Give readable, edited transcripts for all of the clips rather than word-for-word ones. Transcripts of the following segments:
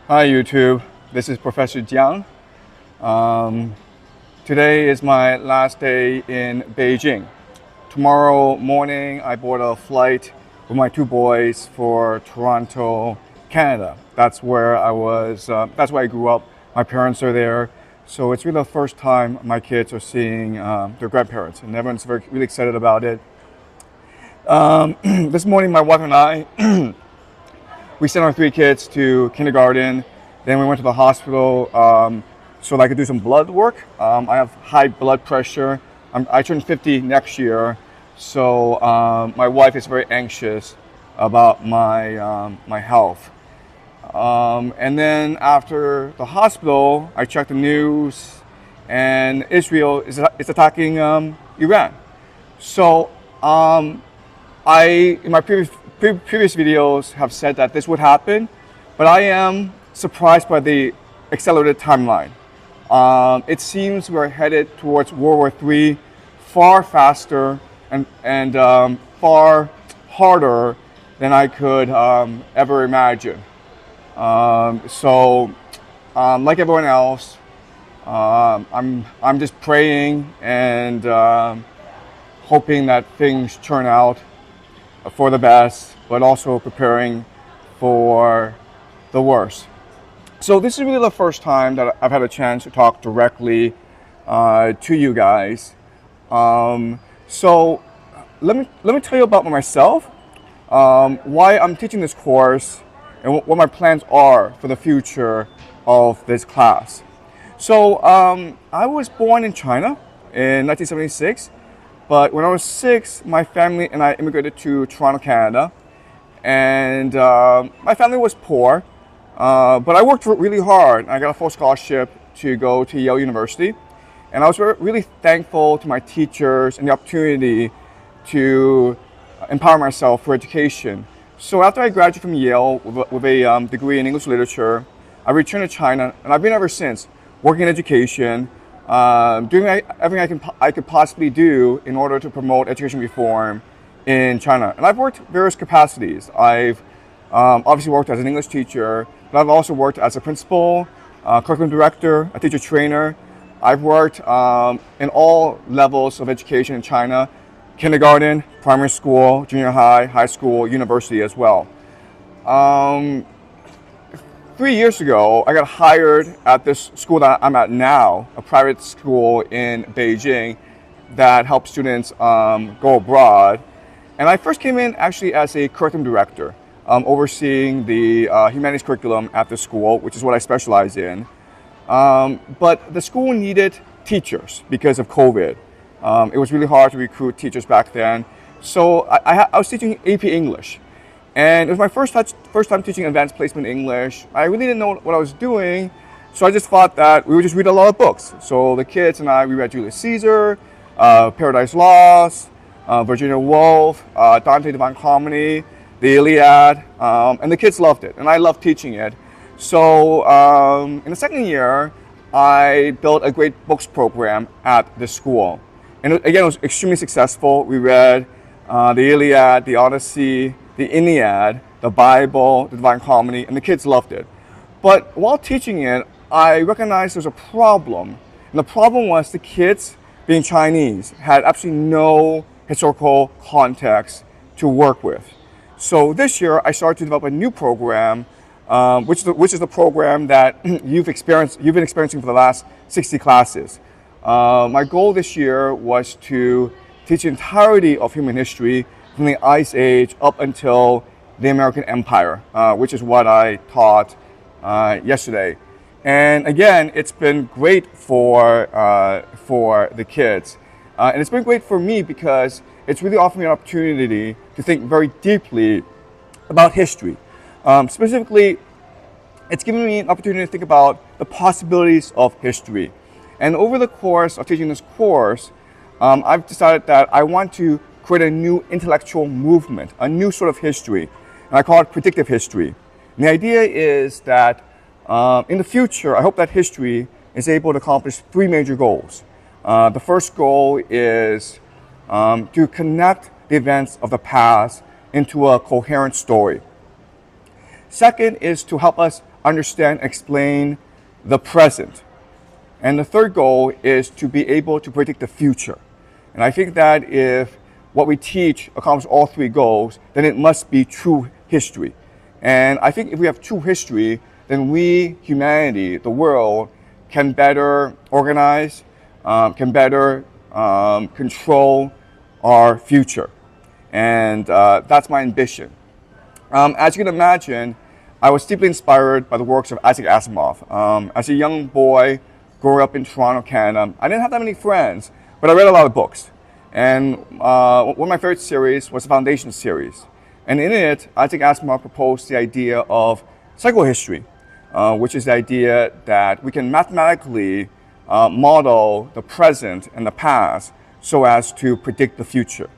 Hi YouTube, this is Professor Jiang. Today is my last day in Beijing. Tomorrow morning I board a flight with my two boys for Toronto, Canada. That's where that's where I grew up. My parents are there. So it's really the first time my kids are seeing their grandparents, and everyone's really excited about it. This morning my wife and I we sent our three kids to kindergarten. Then we went to the hospital so that I could do some blood work. I have high blood pressure. I turn 50 next year, so my wife is very anxious about my health. And then after the hospital, I checked the news, and Israel is attacking Iran. So in my previous videos have said that this would happen, but I am surprised by the accelerated timeline. It seems we're headed towards World War III far faster and far harder than I could ever imagine. Like everyone else, I'm just praying and hoping that things turn out for the best, but also preparing for the worst. So this is really the first time that I've had a chance to talk directly to you guys. So let me tell you about myself, why I'm teaching this course, and what my plans are for the future of this class. So I was born in China in 1976. But when I was 6, my family and I immigrated to Toronto, Canada. And my family was poor, but I worked really hard. I got a full scholarship to go to Yale University. And I was really thankful to my teachers and the opportunity to empower myself for education. So after I graduated from Yale with a degree in English literature, I returned to China, and I've been ever since, working in education, doing everything I could possibly do in order to promote education reform in China. And I've worked various capacities. I've obviously worked as an English teacher, but I've also worked as a principal, curriculum director, a teacher trainer. I've worked in all levels of education in China: kindergarten, primary school, junior high, high school, university as well. 3 years ago, I got hired at this school that I'm at now, a private school in Beijing that helps students go abroad. And I first came in actually as a curriculum director, overseeing the humanities curriculum at the school, which is what I specialize in. But the school needed teachers because of COVID. It was really hard to recruit teachers back then. So I was teaching AP English. And it was my first time teaching advanced placement English. I really didn't know what I was doing, so I just thought that we would just read a lot of books. So the kids and we read Julius Caesar, Paradise Lost, Virginia Woolf, Dante Divine Comedy, the Iliad, and the kids loved it, and I loved teaching it. So in the second year, I built a great books program at the school. And again, it was extremely successful. We read the Iliad, the Odyssey, the Ennead, the Bible, the Divine Comedy, and the kids loved it. But while teaching it, I recognized there was a problem. And the problem was the kids, being Chinese, had absolutely no historical context to work with. So this year, I started to develop a new program, which is the program that you've been experiencing for the last 60 classes. My goal this year was to teach the entirety of human history from the Ice Age up until the American Empire, which is what I taught yesterday. And again, it's been great for the kids. And it's been great for me because it's really offered me an opportunity to think very deeply about history. Specifically, it's given me an opportunity to think about the possibilities of history. And over the course of teaching this course, I've decided that I want to create a new intellectual movement, a new sort of history, and I call it predictive history. And the idea is that in the future, I hope that history is able to accomplish 3 major goals. The first goal is to connect the events of the past into a coherent story. Second is to help us understand, explain the present. And the third goal is to be able to predict the future. And I think that if what we teach accomplishes all three goals, then it must be true history. And I think if we have true history, then we, humanity, the world, can better organize, can better control our future. And that's my ambition. As you can imagine, I was deeply inspired by the works of Isaac Asimov. As a young boy growing up in Toronto, Canada, I didn't have that many friends, but I read a lot of books. And one of my favorite series was the Foundation series. And in it, Isaac Asimov proposed the idea of psychohistory, which is the idea that we can mathematically model the present and the past so as to predict the future.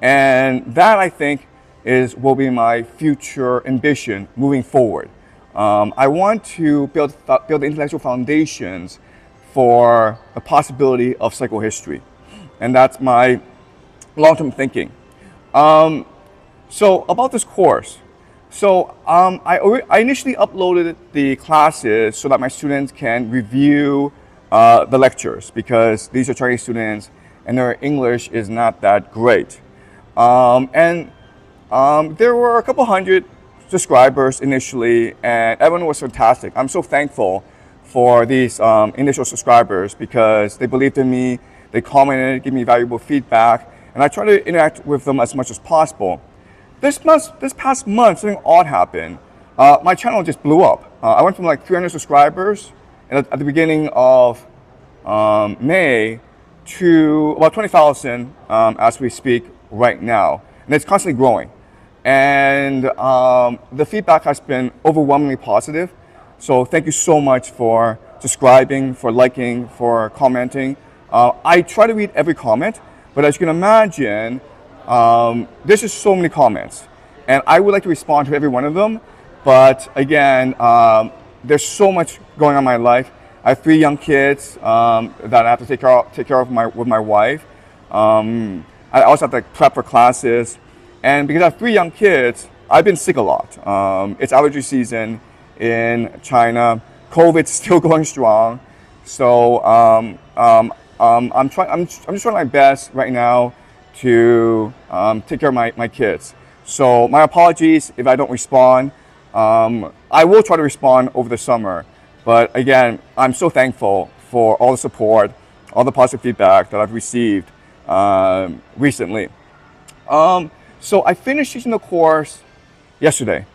And that, I think, will be my future ambition moving forward. I want to build the intellectual foundations for the possibility of psychohistory. And that's my long-term thinking. So about this course. So I initially uploaded the classes so that my students can review the lectures, because these are Chinese students and their English is not that great. There were a couple hundred subscribers initially, and everyone was fantastic. I'm so thankful for these initial subscribers because they believed in me, they commented, gave me valuable feedback, and I try to interact with them as much as possible. This past month, something odd happened. My channel just blew up. I went from like 300 subscribers at the beginning of May to about 20,000 as we speak right now. And it's constantly growing. And the feedback has been overwhelmingly positive. So thank you so much for subscribing, for liking, for commenting. I try to read every comment, but as you can imagine, there's just so many comments. And I would like to respond to every one of them. But again, there's so much going on in my life. I have 3 young kids that I have to take care of with my wife. I also have to prep for classes. And because I have 3 young kids, I've been sick a lot. It's allergy season in China. COVID's still going strong. So I'm just trying my best right now to take care of my kids. So my apologies if I don't respond. I will try to respond over the summer. But again, I'm so thankful for all the support, all the positive feedback that I've received recently. So I finished teaching the course yesterday.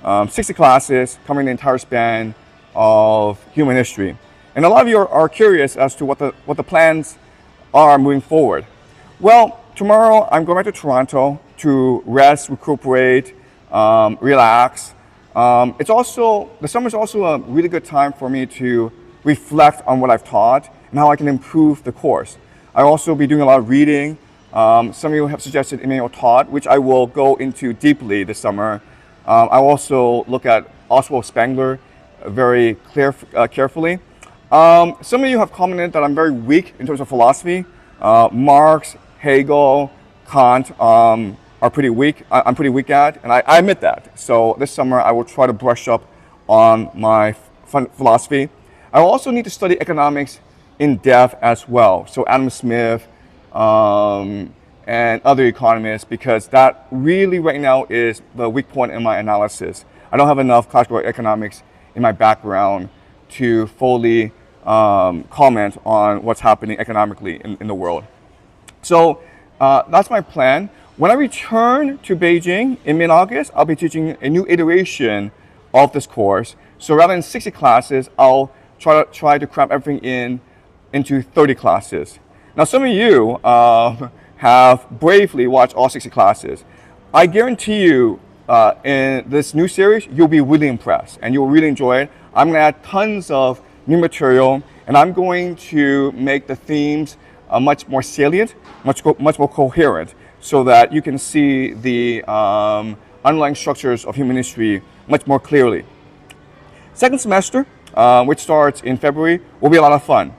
60 classes covering the entire span of human history. And a lot of you are curious as to what the plans are moving forward. Well, tomorrow I'm going back to Toronto to rest, recuperate, relax. The summer is also a really good time for me to reflect on what I've taught and how I can improve the course. I'll also be doing a lot of reading. Some of you have suggested Emmanuel Todd, which I will go into deeply this summer. I'll also look at Oswald Spengler very carefully. Some of you have commented that I'm very weak in terms of philosophy. Marx, Hegel, Kant are pretty weak. I'm pretty weak at, and I admit that. So this summer I will try to brush up on my philosophy. I will also need to study economics in depth as well. So Adam Smith and other economists, because that really right now is the weak point in my analysis. I don't have enough classical economics in my background to fully comment on what's happening economically in the world. So that's my plan. When I return to Beijing in mid-August, I'll be teaching a new iteration of this course. So rather than 60 classes, I'll try to cram everything into 30 classes. Now, some of you have bravely watched all 60 classes. I guarantee you, in this new series, you'll be really impressed and you'll really enjoy it. I'm going to add tons of new material, and I'm going to make the themes much more salient, much more coherent, so that you can see the underlying structures of human history much more clearly. Second semester, which starts in February, will be a lot of fun.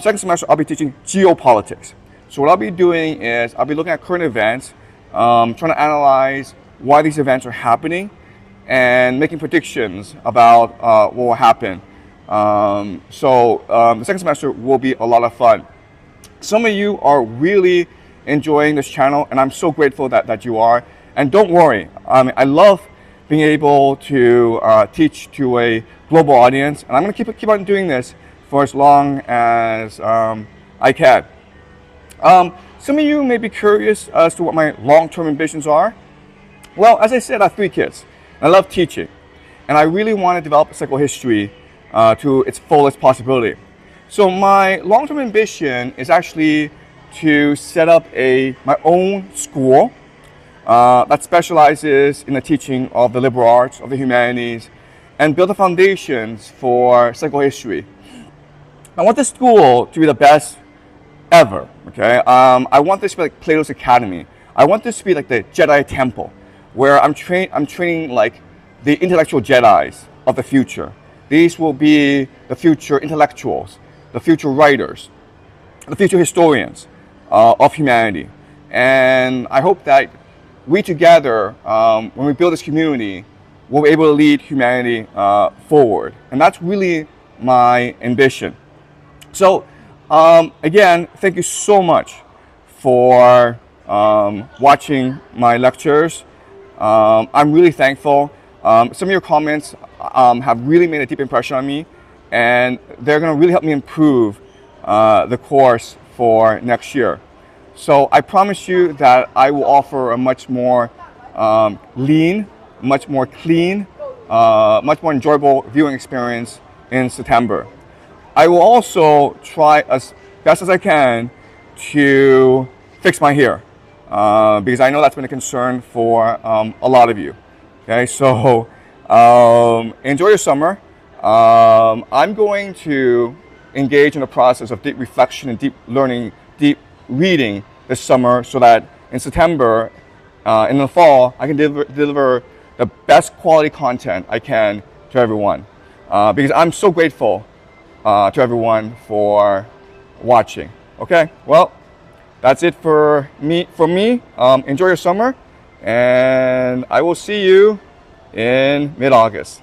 Second semester, I'll be teaching geopolitics. So what I'll be doing is I'll be looking at current events, trying to analyze why these events are happening, and making predictions about what will happen. The second semester will be a lot of fun. Some of you are really enjoying this channel, and I'm so grateful that you are. And don't worry, I love being able to teach to a global audience, and I'm going to keep on doing this for as long as I can. Some of you may be curious as to what my long-term ambitions are. Well, as I said, I have 3 kids. I love teaching, and I really want to develop psychohistory to its fullest possibility. So my long-term ambition is actually to set up my own school that specializes in the teaching of the liberal arts, of the humanities, and build the foundations for psychohistory. I want this school to be the best ever, okay? I want this to be like Plato's Academy. I want this to be like the Jedi Temple, where I'm training like the intellectual Jedis of the future. These will be the future intellectuals, the future writers, the future historians of humanity. And I hope that we together, when we build this community, will be able to lead humanity forward. And that's really my ambition. So again, thank you so much for watching my lectures. I'm really thankful. Some of your comments have really made a deep impression on me, and they're going to really help me improve the course for next year. So I promise you that I will offer a much more lean, much more clean, much more enjoyable viewing experience in September. I will also try as best as I can to fix my hair, because I know that's been a concern for a lot of you. Okay, so enjoy your summer. I'm going to engage in a process of deep reflection and deep learning, deep reading this summer, so that in September, in the fall, I can deliver the best quality content I can to everyone. Because I'm so grateful to everyone for watching. Okay, well, that's it for me. Enjoy your summer, and I will see you in mid-August.